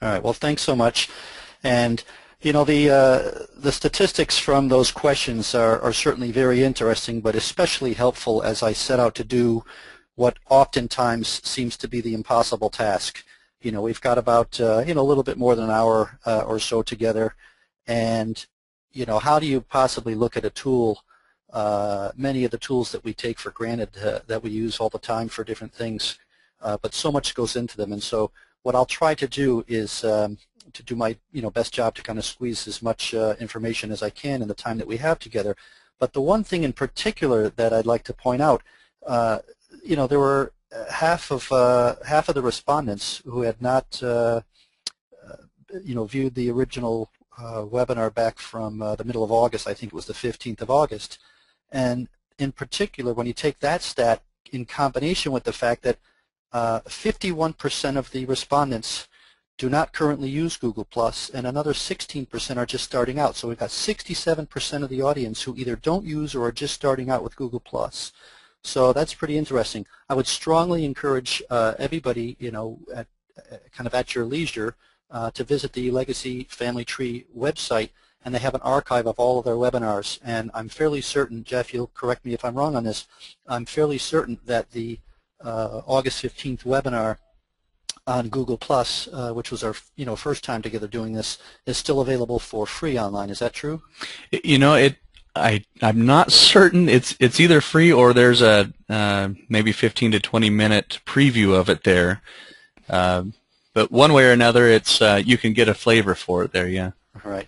All right. Well, thanks so much. And you know, the statistics from those questions are certainly very interesting, but especially helpful as I set out to do what oftentimes seems to be the impossible task. You know, we've got about a little bit more than an hour or so together, and you know, how do you possibly look at a tool? Many of the tools that we take for granted that we use all the time for different things, but so much goes into them. And so what I'll try to do is to do my best job to kind of squeeze as much information as I can in the time that we have together. But the one thing in particular that I'd like to point out, there were half of the respondents who had not viewed the original webinar back from the middle of August. I think it was the 15th of August. And in particular, when you take that stat in combination with the fact that 51% of the respondents do not currently use Google+, and another 16% are just starting out. So we've got 67% of the audience who either don't use or are just starting out with Google+. So that's pretty interesting. I would strongly encourage everybody, kind of at your leisure, to visit the Legacy Family Tree website, and they have an archive of all of their webinars. And I'm fairly certain, Jeff, you'll correct me if I'm wrong on this, I'm fairly certain that the August 15th webinar on Google+, which was our first time together doing this, is still available for free online. Is that true? I'm not certain. It's either free or there's a maybe 15 to 20 minute preview of it there. But one way or another, it's you can get a flavor for it there. Yeah. All right.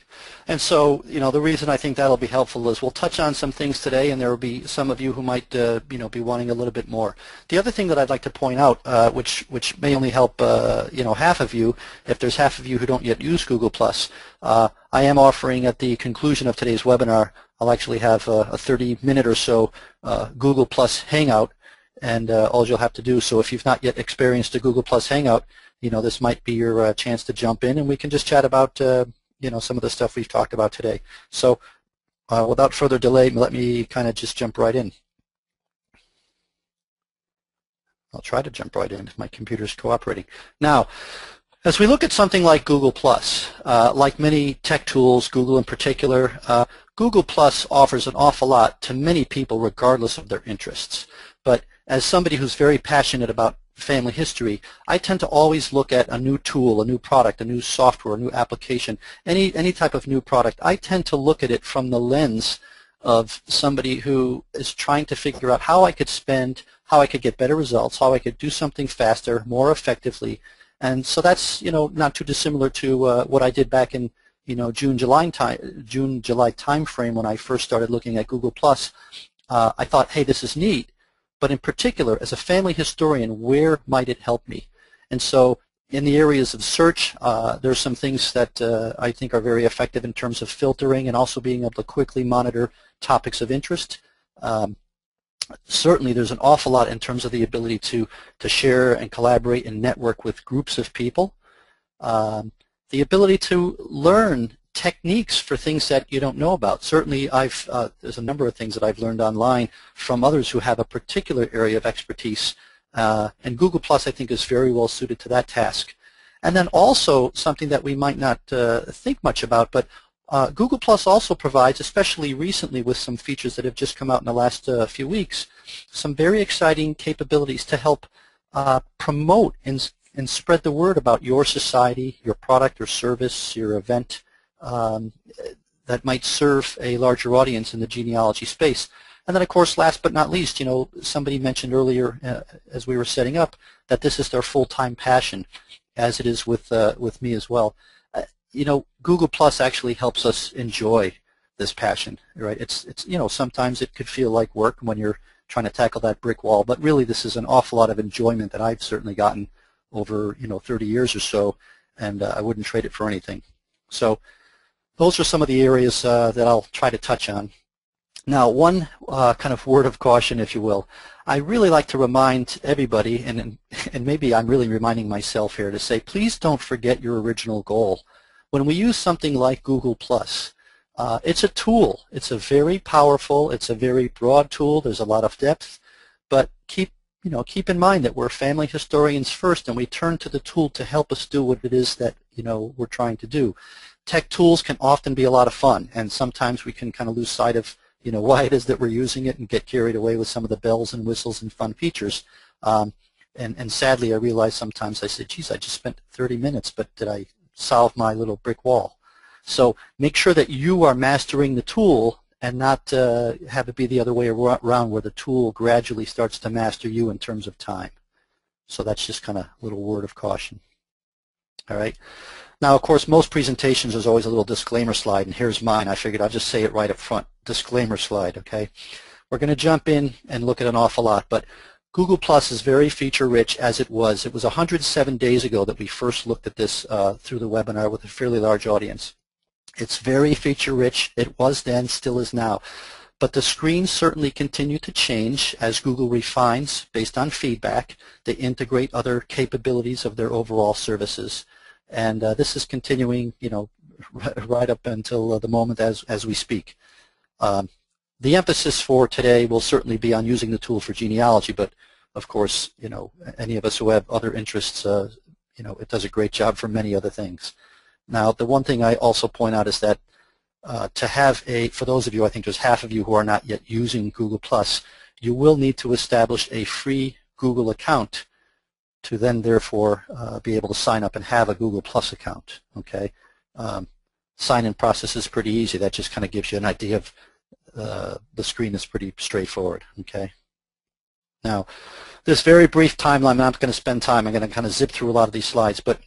And so, the reason I think that'll be helpful is we'll touch on some things today, and there will be some of you who might, be wanting a little bit more. The other thing that I'd like to point out, which may only help, half of you, if there's half of you who don't yet use Google+, I am offering at the conclusion of today's webinar, I'll actually have a 30-minute or so Google+ Hangout, and all you'll have to do. So if you've not yet experienced a Google+ Hangout, this might be your chance to jump in, and we can just chat about some of the stuff we've talked about today. So without further delay, let me kind of just jump right in. I'll try to jump right in if my computer's cooperating. Now, as we look at something like Google+, like many tech tools, Google in particular, Google+ offers an awful lot to many people regardless of their interests. But as somebody who's very passionate about family history, I tend to always look at a new tool, a new product, a new software, a new application, any type of new product. I tend to look at it from the lens of somebody who is trying to figure out how I could how I could get better results, how I could do something faster, more effectively. And so that's not too dissimilar to what I did back in June, July time frame when I first started looking at Google+. I thought, hey, this is neat. But in particular, as a family historian, where might it help me? And so in the areas of search, there's some things that I think are very effective in terms of filtering and also being able to quickly monitor topics of interest. Certainly there's an awful lot in terms of the ability to share and collaborate and network with groups of people. The ability to learn techniques for things that you don't know about. Certainly there's a number of things that I've learned online from others who have a particular area of expertise, and Google+, I think, is very well suited to that task. And then also something that we might not think much about, but Google+ also provides, especially recently with some features that have just come out in the last few weeks, some very exciting capabilities to help promote and spread the word about your society, your product or service, your event, that might serve a larger audience in the genealogy space. And then, of course, last but not least, somebody mentioned earlier as we were setting up that this is their full-time passion, as it is with me as well. Google+ actually helps us enjoy this passion, right? It's sometimes it could feel like work when you're trying to tackle that brick wall, but really this is an awful lot of enjoyment that I've certainly gotten over 30 years or so, and I wouldn't trade it for anything. So those are some of the areas that I'll try to touch on. Now, one kind of word of caution, if you will. I really like to remind everybody, and maybe I'm really reminding myself here, to say, please don't forget your original goal. When we use something like Google+, it's a tool. It's a very powerful, it's a very broad tool. There's a lot of depth, but keep keep in mind that we're family historians first, and we turn to the tool to help us do what it is that we're trying to do. Tech tools can often be a lot of fun, and sometimes we can kind of lose sight of why it is that we're using it and get carried away with some of the bells and whistles and fun features. And sadly, I realize sometimes I say, geez, I just spent 30 minutes, but did I solve my little brick wall? So make sure that you are mastering the tool and not have it be the other way around, where the tool gradually starts to master you in terms of time. So that's just kind of a little word of caution. All right. Now, of course, most presentations there's always a little disclaimer slide, and here's mine. I figured I'll just say it right up front. Disclaimer slide, okay? We're going to jump in and look at an awful lot, but Google Plus is very feature-rich as it was. It was 107 days ago that we first looked at this through the webinar with a fairly large audience. It's very feature-rich. It was then, still is now. But the screens certainly continue to change as Google refines, based on feedback. They integrate other capabilities of their overall services. And this is continuing, right up until the moment as we speak. The emphasis for today will certainly be on using the tool for genealogy, but of course, any of us who have other interests, it does a great job for many other things. Now, the one thing I also point out is that to have for those of you, I think there's half of you who are not yet using Google+, you will need to establish a free Google account to then therefore be able to sign up and have a Google Plus account, okay? Sign-in process is pretty easy. That just kind of gives you an idea of the screen is pretty straightforward, okay? Now, this very brief timeline, I'm not going to spend time. I'm going to kind of zip through a lot of these slides, but,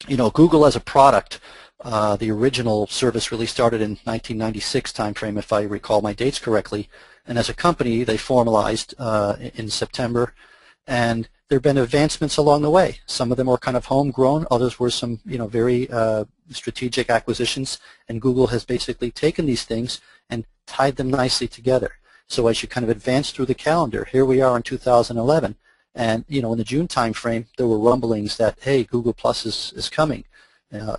Google as a product, the original service really started in 1996 timeframe, if I recall my dates correctly, and as a company, they formalized in September, and there have been advancements along the way. Some of them were kind of homegrown, others were some very strategic acquisitions, and Google has basically taken these things and tied them nicely together. So as you kind of advance through the calendar, here we are in 2011, and in the June timeframe there were rumblings that, hey, Google Plus is coming.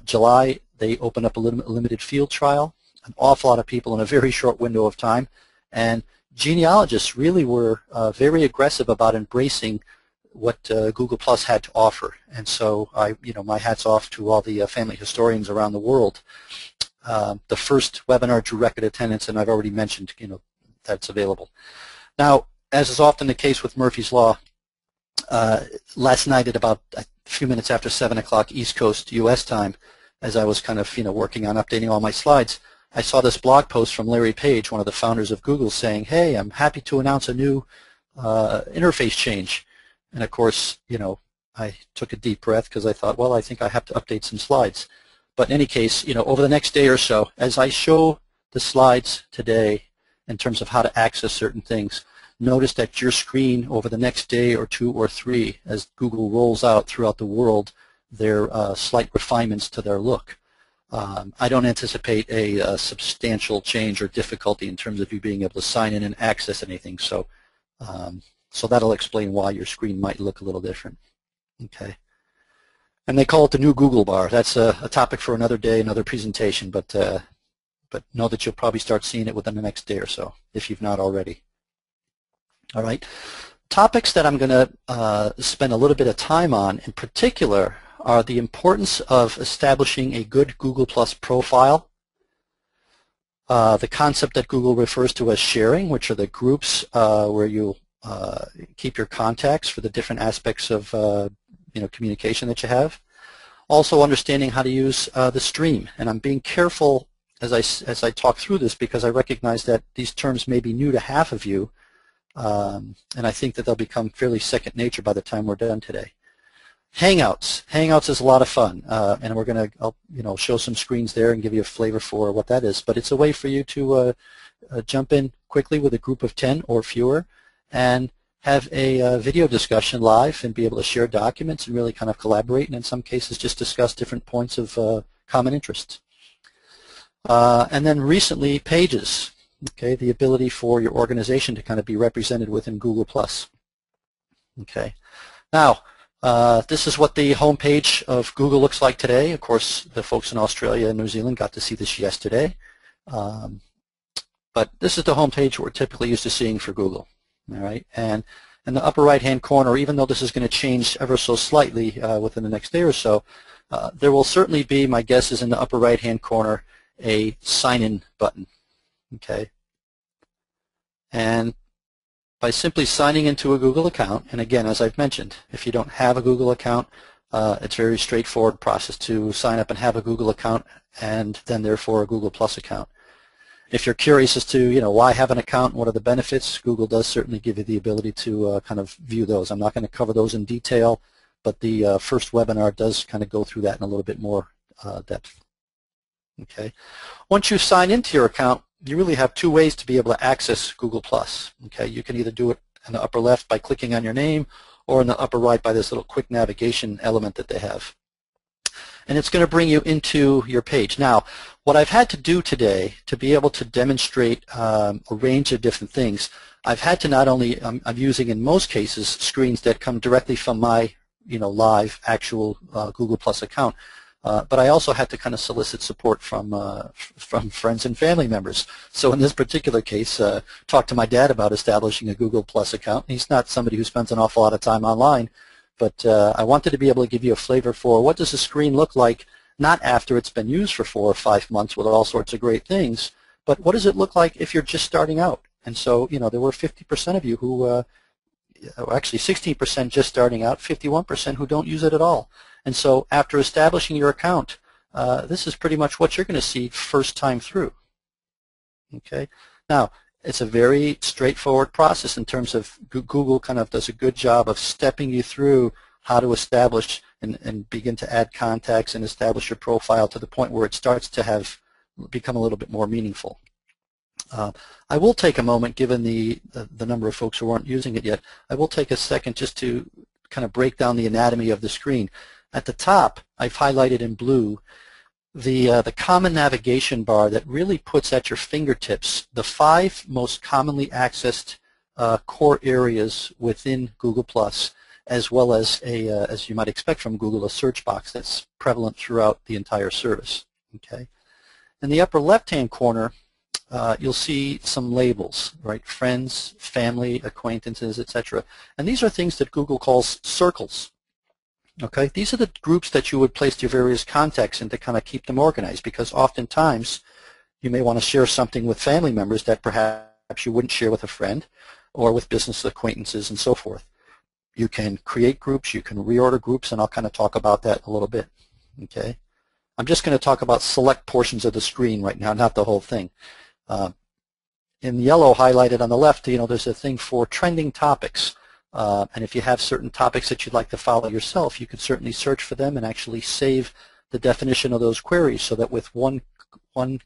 July they opened up a limited field trial, an awful lot of people in a very short window of time, and genealogists really were very aggressive about embracing what Google Plus had to offer. And so my hat's off to all the family historians around the world. The first webinar drew record attendance, and I've already mentioned that's available. Now, as is often the case with Murphy's Law, last night at about a few minutes after 7 o'clock East Coast U.S. time, as I was kind of working on updating all my slides, I saw this blog post from Larry Page, one of the founders of Google, saying, hey, I'm happy to announce a new interface change. And of course, I took a deep breath because I thought, well, I think I have to update some slides. But in any case, over the next day or so, as I show the slides today in terms of how to access certain things, notice that your screen over the next day or 2 or 3, as Google rolls out throughout the world their slight refinements to their look. I don't anticipate a substantial change or difficulty in terms of you being able to sign in and access anything. So, so that'll explain why your screen might look a little different. Okay. And they call it the new Google bar. That's a topic for another day, another presentation, but know that you'll probably start seeing it within the next day or so, if you've not already. All right. Topics that I'm going to spend a little bit of time on in particular are the importance of establishing a good Google Plus profile, the concept that Google refers to as sharing, which are the groups where you'll keep your contacts for the different aspects of communication that you have. Also understanding how to use the stream, and I'm being careful as I talk through this because I recognize that these terms may be new to half of you, and I think that they'll become fairly second nature by the time we're done today. Hangouts. Hangouts is a lot of fun, and we're going to show some screens there and give you a flavor for what that is. But it's a way for you to jump in quickly with a group of 10 or fewer and have a video discussion live and be able to share documents and really kind of collaborate, and in some cases just discuss different points of common interest. And then recently, pages. Okay, the ability for your organization to kind of be represented within Google+. Okay, now this is what the home page of Google looks like today. Of course, the folks in Australia and New Zealand got to see this yesterday. But this is the home page we're typically used to seeing for Google. All right, and in the upper right-hand corner, even though this is going to change ever so slightly within the next day or so, there will certainly be, my guess is in the upper right-hand corner, a sign-in button. Okay, and by simply signing into a Google account, and again, as I've mentioned, if you don't have a Google account, it's a very straightforward process to sign up and have a Google account and then therefore a Google Plus account. If you're curious as to, why have an account and what are the benefits, Google does certainly give you the ability to kind of view those. I'm not going to cover those in detail, but the first webinar does kind of go through that in a little bit more depth. Okay. Once you sign into your account, you really have two ways to be able to access Google+. Okay. You can either do it in the upper left by clicking on your name, or in the upper right by this little quick navigation element that they have. And it's going to bring you into your page. Now, what I've had to do today to be able to demonstrate a range of different things, I've had to not only, I'm using in most cases screens that come directly from my live actual Google Plus account, but I also had to kind of solicit support from friends and family members. So in this particular case, talked to my dad about establishing a Google Plus account. He's not somebody who spends an awful lot of time online, but I wanted to be able to give you a flavor for what does a screen look like, not after it's been used for 4 or 5 months with all sorts of great things, but what does it look like if you're just starting out? And so, there were 50% of you who, actually 16% just starting out, 51% who don't use it at all. And so after establishing your account, this is pretty much what you're going to see first time through. Okay. Now, it's a very straightforward process in terms of Google kind of does a good job of stepping you through how to establish and begin to add contacts and establish your profile to the point where it starts to become a little bit more meaningful. I will take a moment, given the number of folks who aren't using it yet, I will take a second just to kind of break down the anatomy of the screen. At the top, I've highlighted in blue the common navigation bar that really puts at your fingertips the 5 most commonly accessed core areas within Google+, as well as as you might expect from Google, a search box that's prevalent throughout the entire service. Okay. In the upper left-hand corner, you'll see some labels, right? Friends, family, acquaintances, etc. And these are things that Google calls circles. Okay, these are the groups that you would place your various contacts in to kind of keep them organized, because oftentimes you may want to share something with family members that perhaps you wouldn't share with a friend or with business acquaintances and so forth. You can create groups, you can reorder groups, and I'll kind of talk about that a little bit. Okay, I'm just going to talk about select portions of the screen right now, not the whole thing. In yellow highlighted on the left, there's a thing for trending topics. And if you have certain topics that you'd like to follow yourself, you can certainly search for them and actually save the definition of those queries so that with one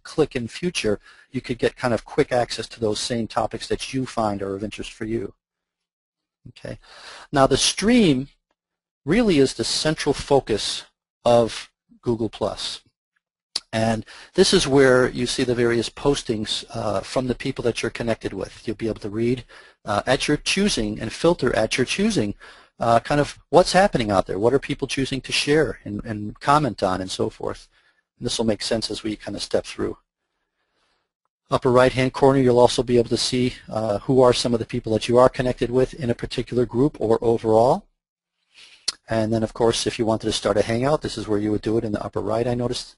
click in future, you could get kind of quick access to those same topics that you find are of interest for you. Okay. Now the stream really is the central focus of Google+. And this is where you see the various postings from the people that you're connected with. You'll be able to read at your choosing and filter at your choosing kind of what's happening out there. What are people choosing to share and comment on and so forth. And this will make sense as we kind of step through. Upper right-hand corner, you'll also be able to see who are some of the people that you are connected with in a particular group or overall. And then, of course, if you wanted to start a Hangout, this is where you would do it in the upper right, I noticed.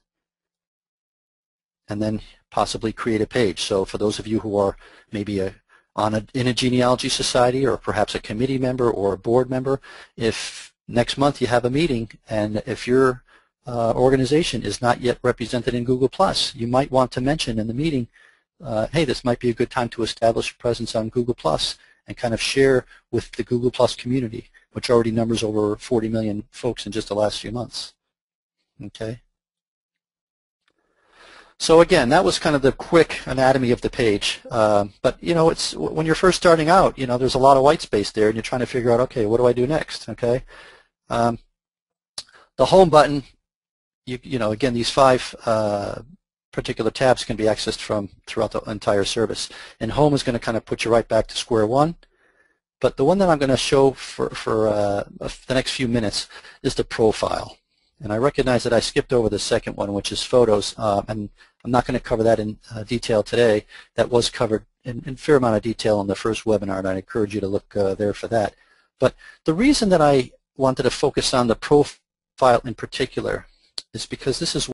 And then possibly create a page. So for those of you who are maybe in a genealogy society or perhaps a committee member or a board member, if next month you have a meeting and if your organization is not yet represented in Google+, you might want to mention in the meeting, hey, this might be a good time to establish a presence on Google+, and kind of share with the Google+ community, which already numbers over 40 million folks in just the last few months. Okay. So again, that was kind of the quick anatomy of the page. But it's when you're first starting out, there's a lot of white space there, and you're trying to figure out, okay, what do I do next? Okay. The home button, again, these 5 particular tabs can be accessed from throughout the entire service. And home is going to kind of put you right back to square one. But the one that I'm going to show for the next few minutes is the profile. And I recognize that I skipped over the second one, which is photos, and I'm not going to cover that in detail today. That was covered in a fair amount of detail in the first webinar, and I encourage you to look there for that. But the reason that I wanted to focus on the profile in particular is because this is